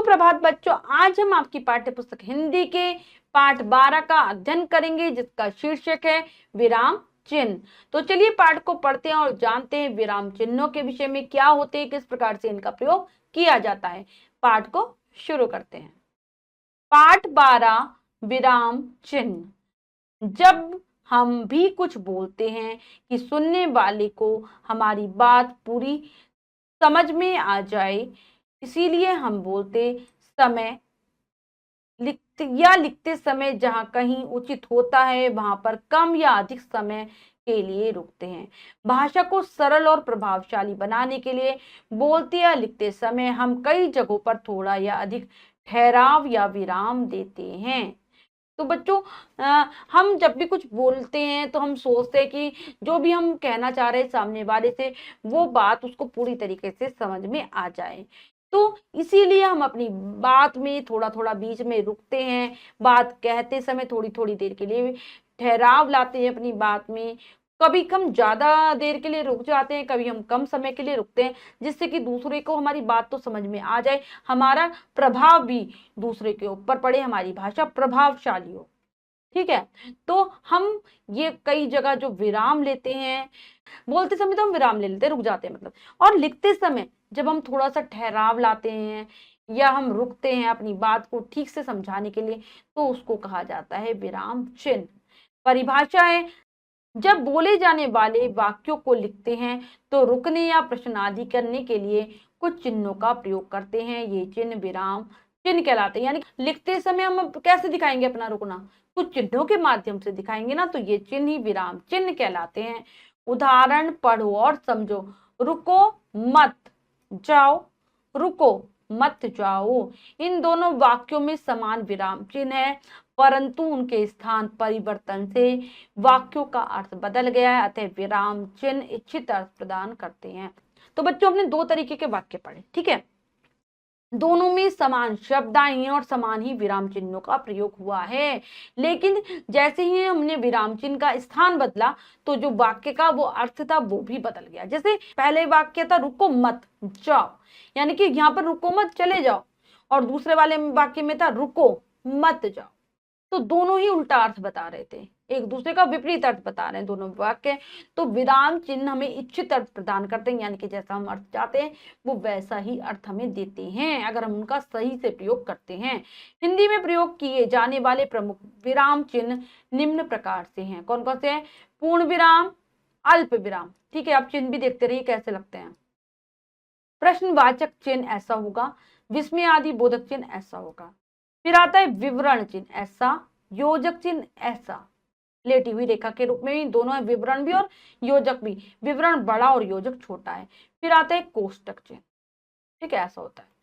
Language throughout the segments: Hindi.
सुप्रभात बच्चों, आज हम आपकी पाठ्य पुस्तक हिंदी के पाठ 12 का अध्ययन करेंगे, जिसका शीर्षक है विराम चिन्ह। तो चलिए पाठ को पढ़ते हैं और जानते हैं विराम चिन्हों के विषय में क्या होते हैं, किस प्रकार से इनका प्रयोग किया जाता है। पाठ को शुरू करते हैं। पाठ 12 विराम चिन्ह। जब हम भी कुछ बोलते हैं कि सुनने वाले को हमारी बात पूरी समझ में आ जाए, इसीलिए हम बोलते समय लिखते समय जहां कहीं उचित होता है वहां पर कम या अधिक समय के लिए रुकते हैं। भाषा को सरल और प्रभावशाली बनाने के लिए बोलते या लिखते समय हम कई जगहों पर थोड़ा या अधिक ठहराव या विराम देते हैं। तो बच्चों, हम जब भी कुछ बोलते हैं तो हम सोचते हैं कि जो भी हम कहना चाह रहे हैं सामने वाले से, वो बात उसको पूरी तरीके से समझ में आ जाए। तो इसीलिए हम अपनी बात में थोड़ा थोड़ा बीच में रुकते हैं, बात कहते समय थोड़ी थोड़ी देर के लिए ठहराव लाते हैं अपनी बात में। कभी हम ज्यादा देर के लिए रुक जाते हैं, कभी हम कम समय के लिए रुकते हैं, जिससे कि दूसरे को हमारी बात तो समझ में आ जाए, हमारा प्रभाव भी दूसरे के ऊपर पड़े, हमारी भाषा प्रभावशाली हो। ठीक है, तो हम ये कई जगह जो विराम लेते हैं, बोलते समय तो हम विराम ले लेते हैं, रुक जाते हैं मतलब, और लिखते समय जब हम थोड़ा सा ठहराव लाते हैं या हम रुकते हैं अपनी बात को ठीक से समझाने के लिए, तो उसको कहा जाता है विराम चिन्ह। परिभाषा है, जब बोले जाने वाले वाक्यों को लिखते हैं तो रुकने या प्रश्न आदि करने के लिए कुछ चिन्हों का प्रयोग करते हैं। ये चिन्ह विराम चिन्ह कहलाते हैं। यानी लिखते समय हम कैसे दिखाएंगे अपना रुकना, कुछ चिन्हों के माध्यम से दिखाएंगे ना, तो ये चिन्ह ही विराम चिन्ह कहलाते हैं। उदाहरण पढ़ो और समझो। रुको मत जाओ, रुको मत जाओ, इन दोनों वाक्यों में समान विराम चिन्ह है, परंतु उनके स्थान परिवर्तन से वाक्यों का अर्थ बदल गया है, अतः विराम चिन्ह इच्छित अर्थ प्रदान करते हैं। तो बच्चों, हमने दो तरीके के वाक्य पढ़े, ठीक है, दोनों में समान शब्द आए हैं और समान ही विराम चिन्हों का प्रयोग हुआ है। लेकिन जैसे ही हमने विराम चिन्ह का स्थान बदला तो जो वाक्य का वो अर्थ था वो भी बदल गया। जैसे पहले वाक्य था रुको मत जाओ, यानी कि यहाँ पर रुको मत चले जाओ, और दूसरे वाले वाक्य में था रुको मत जाओ। तो दोनों ही उल्टा अर्थ बता रहे थे, एक दूसरे का विपरीत अर्थ बता रहे हैं दोनों वाक्य। तो विराम चिन्ह हमें इच्छित अर्थ प्रदान करते हैं, यानी कि जैसा हम अर्थ चाहते हैं वो वैसा ही अर्थ हमें देते हैं, अगर हम उनका सही से प्रयोग करते हैं। हिंदी में प्रयोग किए जाने वाले प्रमुख विराम चिन्ह निम्न प्रकार से हैं। कौन कौन से हैं? पूर्ण विराम, अल्प विराम, ठीक है, आप चिन्ह भी देखते रहिए कैसे लगते हैं। प्रश्नवाचक चिन्ह ऐसा होगा, विस्मय आदि बोधक चिन्ह ऐसा होगा। फिर आता है विवरण चिन्ह ऐसा, योजक चिन्ह ऐसा, लेटी हुई रेखा के रूप में भी दोनों है, विवरण भी और योजक भी, विवरण बड़ा और योजक छोटा है। फिर आता है कोष्टक चिन्ह, ठीक है, ऐसा होता है।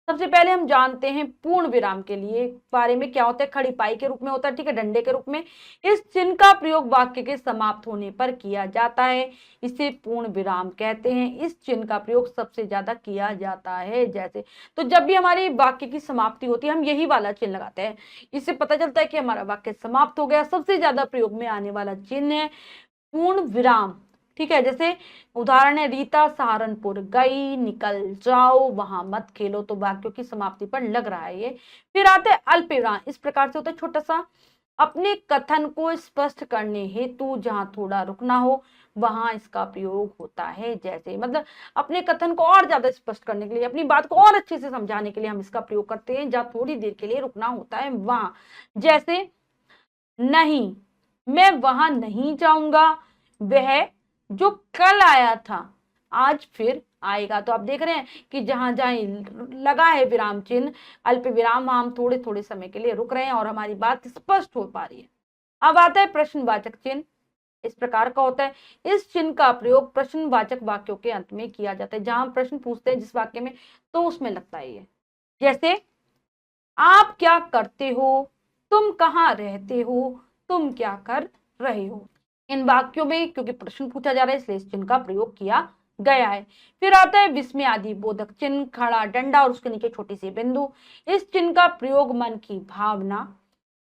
सबसे पहले हम जानते हैं पूर्ण विराम के लिए बारे में, क्या होता है, खड़ी पाई के रूप में होता है, ठीक है, डंडे के रूप में। इस चिन्ह का प्रयोग वाक्य के समाप्त होने पर किया जाता है, इसे पूर्ण विराम कहते हैं। इस चिन्ह का प्रयोग सबसे ज्यादा किया जाता है। जैसे तो जब भी हमारी वाक्य की समाप्ति होती है हम यही वाला चिन्ह लगाते हैं, इससे पता चलता है कि हमारा वाक्य समाप्त हो गया। सबसे ज्यादा प्रयोग में आने वाला चिन्ह है पूर्ण विराम, ठीक है। जैसे उदाहरण है, रीता सहारनपुर गई, निकल जाओ, वहां मत खेलो, तो वाक्यों की समाप्ति पर लग रहा है ये। फिर आता है अल्प विराम, इस प्रकार से होता है छोटा सा, अपने कथन को स्पष्ट करने हेतु जहां थोड़ा रुकना हो वहां इसका प्रयोग होता है। जैसे मतलब अपने कथन को और ज्यादा स्पष्ट करने के लिए, अपनी बात को और अच्छे से समझाने के लिए हम इसका प्रयोग करते हैं, जहां थोड़ी देर के लिए रुकना होता है वहां। जैसे नहीं, मैं वहां नहीं जाऊंगा, वह जो कल आया था आज फिर आएगा। तो आप देख रहे हैं कि जहां जहां लगा है विराम चिन्ह अल्प विराम, वहां हम थोड़े थोड़े समय के लिए रुक रहे हैं और हमारी बात स्पष्ट हो पा रही है। अब आता है प्रश्नवाचक चिन्ह, इस प्रकार का होता है। इस चिन्ह का प्रयोग प्रश्नवाचक वाक्यों के अंत में किया जाता है, जहां हम प्रश्न पूछते हैं जिस वाक्य में, तो उसमें लगता है ये। जैसे आप क्या करते हो, तुम कहाँ रहते हो, तुम क्या कर रहे हो। इन वाक्यों में क्योंकि प्रश्न पूछा जा रहा है इसलिए इस चिन्ह का प्रयोग किया गया है। फिर आता है विस्मय आदि बोधक चिन्ह, खड़ा डंडा और उसके नीचे छोटी सी बिंदु। इस चिन्ह का प्रयोग मन की भावना,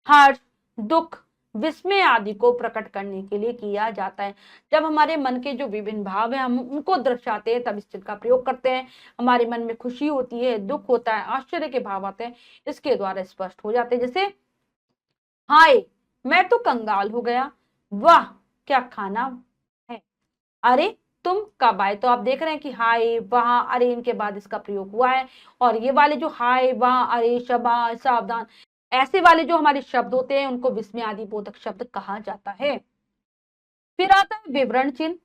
हर्ष, दुख, विस्मय आदि को प्रकट करने के लिए किया जाता है। जब हमारे मन के जो विभिन्न भाव है हम उनको दर्शाते हैं तब इस चिन्ह का प्रयोग करते हैं। हमारे मन में खुशी होती है, दुख होता है, आश्चर्य के भाव आते हैं, इसके द्वारा स्पष्ट हो जाते हैं। जैसे हाय मैं तो कंगाल हो गया, वाह क्या खाना है, अरे तुम कब आए। तो आप देख रहे हैं कि हाय वहां अरे इनके बाद इसका प्रयोग हुआ है। और ये वाले जो हाय वहां अरे शबा सावधान ऐसे वाले जो हमारे शब्द होते हैं उनको विस्मय आदि बोधक शब्द कहा जाता है। फिर आता है विवरण चिन्ह।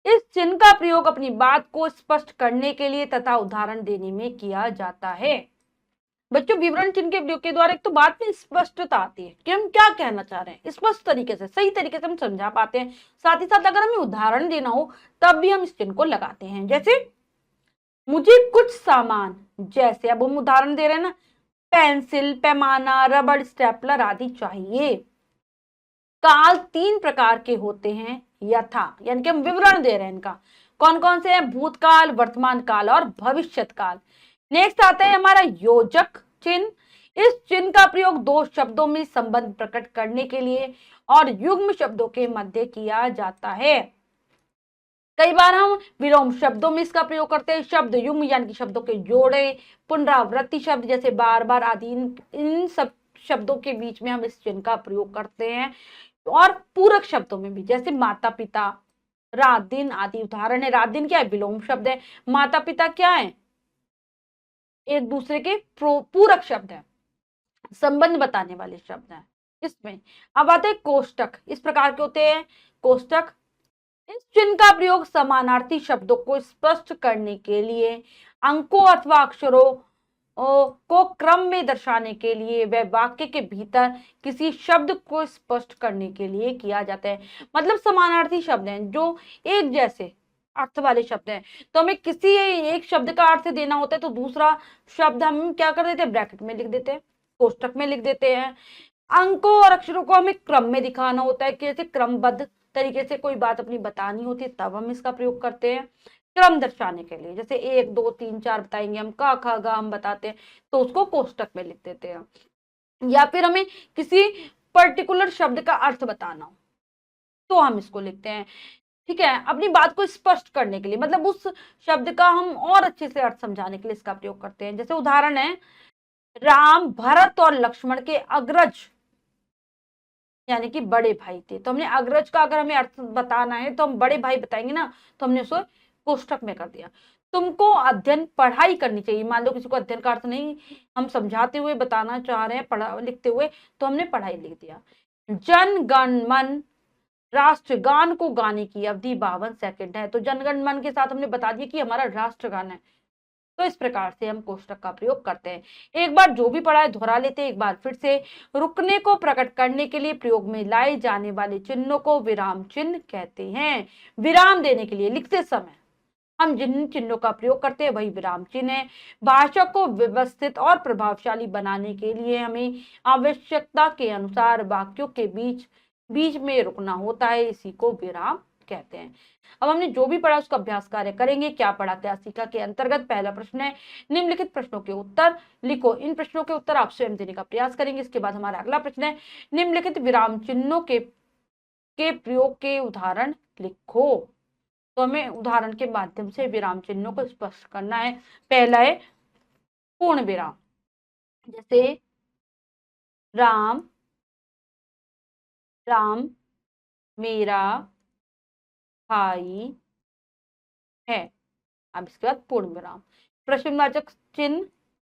इस चिन्ह का प्रयोग अपनी बात को स्पष्ट करने के लिए तथा उदाहरण देने में किया जाता है। बच्चों विवरण चिन्ह के प्रयोग के द्वारा एक तो बात में स्पष्टता आती है कि हम क्या कहना चाह रहे हैं, स्पष्ट तरीके से सही तरीके से हम समझा पाते हैं। साथ ही साथ अगर हमें उदाहरण देना हो तब भी हम इस चिन्ह को लगाते हैं। जैसे मुझे कुछ सामान, जैसे अब हम उदाहरण दे रहे हैं ना, पेंसिल, पैमाना, रबड़, स्टेपलर आदि चाहिए। काल 3 प्रकार के होते हैं यथा, यानी कि हम विवरण दे रहे हैं इनका, कौन कौन से हैं, भूतकाल, वर्तमान काल और भविष्यत काल। नेक्स्ट आता है हमारा योजक चिन्ह। इस चिन्ह का प्रयोग दो शब्दों में संबंध प्रकट करने के लिए और युग्म शब्दों के मध्य किया जाता है। कई बार हम विलोम शब्दों में इसका प्रयोग करते हैं। शब्द युग्म यानी कि शब्दों के जोड़े, पुनरावृत्ति शब्द जैसे बार बार आदि, इन सब शब्दों के बीच में हम इस चिन्ह का प्रयोग करते हैं। और पूरक शब्दों में भी, जैसे माता पिता, रात दिन आदि उदाहरण है। रात दिन क्या है, विलोम शब्द है। माता पिता क्या है, एक दूसरे के पूरक शब्द है, संबंध बताने वाले शब्द हैं इसमें। अब आते हैं कोष्टक। इस प्रकार के होते हैं कोष्टक। इस चिन्ह का प्रयोग समानार्थी शब्दों को स्पष्ट करने के लिए, अंकों अथवा अक्षरों को क्रम में दर्शाने के लिए व वाक्य के भीतर किसी शब्द को स्पष्ट करने के लिए किया जाता है। मतलब समानार्थी शब्द हैं जो एक जैसे अर्थ वाले शब्द हैं, तो हमें किसी एक शब्द का अर्थ देना होता है तो दूसरा शब्द हम क्या कर देते हैं, ब्रैकेट में लिख देते हैं, कोष्टक में लिख देते हैं। अंकों और अक्षरों को हमें क्रम में दिखाना होता है, कैसे क्रमबद्ध तरीके से कोई बात अपनी बतानी होती है तब हम इसका प्रयोग करते हैं क्रम दर्शाने के लिए। जैसे 1 2 3 4 बताएंगे हम, क ख ग हम बताते हैं तो उसको कोष्टक में लिख देते हैं। या फिर हमें किसी पर्टिकुलर शब्द का अर्थ बताना हो तो हम इसको लिखते हैं। ठीक है, अपनी बात को स्पष्ट करने के लिए, मतलब उस शब्द का हम और अच्छे से अर्थ समझाने के लिए इसका प्रयोग करते हैं। जैसे उदाहरण है, राम भरत और लक्ष्मण के अग्रज यानी कि बड़े भाई थे। तो हमने अग्रज का अगर हमें अर्थ बताना है तो हम बड़े भाई बताएंगे ना, तो हमने उसको कोष्टक में कर दिया। तुमको अध्ययन पढ़ाई करनी चाहिए। मान लो किसी को अध्ययन का अर्थ नहीं हम समझाते हुए बताना चाह रहे हैं, पढ़ा लिखते हुए, तो हमने पढ़ाई लिख दिया। जन गण मन राष्ट्रगान को गाने की अवधि 52 सेकंड है। तो जनगण मन के साथ हमने बता दिया कि हमारा राष्ट्रगान है। तो इस प्रकार से हम कोष्टक का प्रयोग करते हैं। एक बार जो भी पढ़ा है दोहरा लेते हैं एक बार फिर से। रुकने को प्रकट करने के लिए प्रयोग में लाए जाने वाले चिन्हों को विराम चिन्ह कहते हैं। विराम देने के लिए लिखते समय हम जिन चिन्हों का प्रयोग करते हैं वही विराम चिन्ह है। भाषा को व्यवस्थित और प्रभावशाली बनाने के लिए हमें आवश्यकता के अनुसार वाक्यों के बीच बीच में रुकना होता है, इसी को विराम कहते हैं। अब हमने जो भी पढ़ा उसका अभ्यास कार्य करेंगे। क्या पढ़ा क्या सीखा के अंतर्गत पहला प्रश्न है, निम्नलिखित प्रश्नों के उत्तर लिखो। इन प्रश्नों के उत्तर आप स्वयं देने का प्रयास करेंगे। इसके बाद हमारा अगला प्रश्न है, निम्नलिखित विराम चिन्हों के प्रयोग के उदाहरण लिखो। तो हमें उदाहरण के माध्यम से विराम चिन्हों को स्पष्ट करना है। पहला है पूर्ण विराम, जैसे राम राम मेरा भाई है। अब इसके बाद पूर्ण विराम। प्रश्नवाचक चिन्ह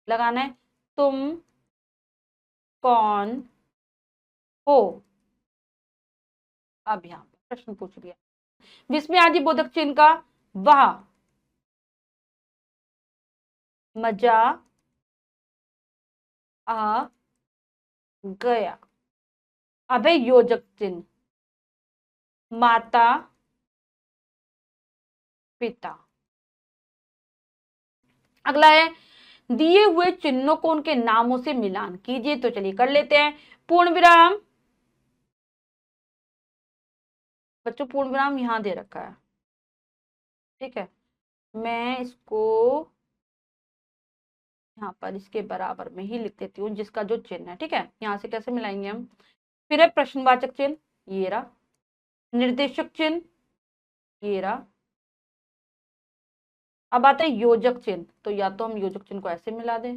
लगाना है, तुम कौन हो। अब यहाँ प्रश्न पूछ लिया। विस्मय आदि बोधक चिन्ह का वह मजा आ गया। अब है योजक चिन्ह, माता पिता। अगला है, दिए हुए चिन्हों को उनके नामों से मिलान कीजिए। तो चलिए कर लेते हैं। पूर्ण विराम, बच्चों पूर्ण विराम यहां दे रखा है, ठीक है, मैं इसको यहाँ पर इसके बराबर में ही लिख देती हूँ जिसका जो चिन्ह है। ठीक है, यहाँ से कैसे मिलाएंगे हम, फिर है प्रश्नवाचक चिन्ह, ये रहा। निर्देशक चिन्ह, ये रहा। अब आता है योजक चिन्ह, तो या तो हम योजक चिन्ह को ऐसे मिला दें,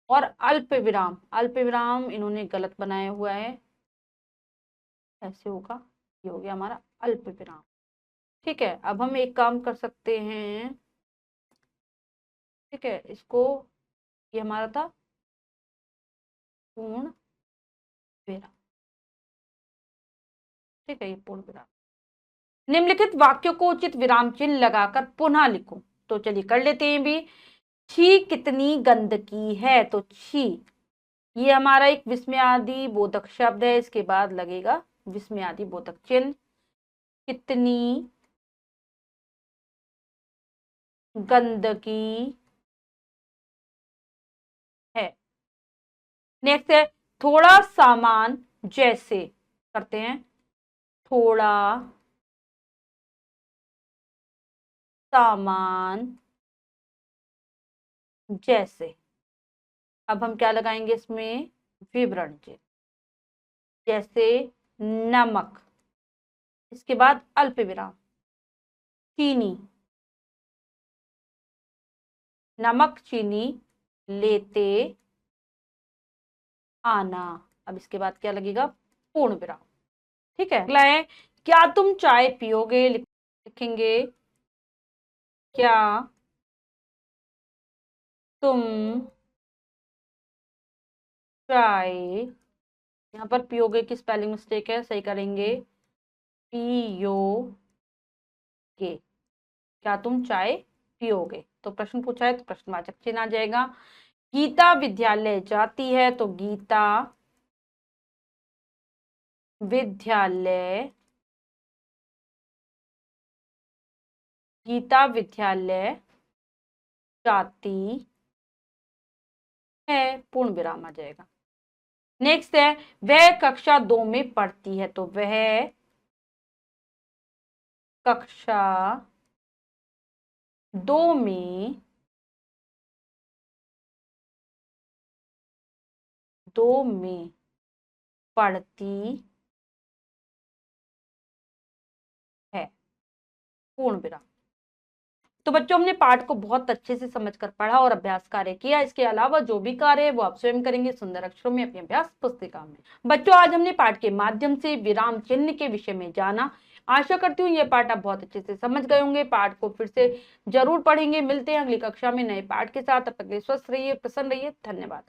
और अल्प विराम, अल्प विराम इन्होंने गलत बनाया हुआ है, ऐसे होगा, ये हो गया हमारा अल्प विराम। ठीक है, अब हम एक काम कर सकते हैं, ठीक है, इसको, ये हमारा था पूर्ण विराम, ठीक है, ये पूर्ण विराम। निम्नलिखित वाक्यों को उचित विराम चिन्ह लगाकर पुनः लिखो। तो चलिए कर लेते हैं भी। छी कितनी गंदगी है, तो छी ये हमारा एक विस्मयादि बोधक शब्द है, इसके बाद लगेगा विस्मयादि बोधक चिन्ह। कितनी गंदगी है। नेक्स्ट है थोड़ा सामान जैसे, करते हैं, थोड़ा सामान जैसे। अब हम क्या लगाएंगे इसमें, विवरण चिन्ह, जैसे नमक, इसके बाद अल्प विराम, चीनी, नमक चीनी लेते आना। अब इसके बाद क्या लगेगा, पूर्ण विराम। ठीक है, अगला है क्या तुम चाय पियोगे, लिखेंगे क्या तुम चाय, यहाँ पर पियोगे की स्पेलिंग मिस्टेक है, सही करेंगे पियोगे, क्या तुम चाय पियोगे। तो प्रश्न पूछा है तो प्रश्नवाचक चिन्ह आ जाएगा। गीता विद्यालय जाती है, तो गीता विद्यालय, गीता विद्यालय जाती है, पूर्ण विराम आ जाएगा। नेक्स्ट है वह कक्षा 2 में पढ़ती है, तो वह कक्षा 2 में, 2 में पढ़ती है, पूर्ण विराम। तो बच्चों हमने पाठ को बहुत अच्छे से समझकर पढ़ा और अभ्यास कार्य किया। इसके अलावा जो भी कार्य है वो आप स्वयं करेंगे सुंदर अक्षरों में अपनी अभ्यास पुस्तिका में। बच्चों आज हमने पाठ के माध्यम से विराम चिन्ह के विषय में जाना। आशा करती हूँ यह पाठ आप बहुत अच्छे से समझ गए होंगे। पाठ को फिर से जरूर पढ़ेंगे। मिलते हैं अगली कक्षा में नए पाठ के साथ। तब तक के लिए स्वस्थ रहिए, प्रसन्न रहिए। धन्यवाद।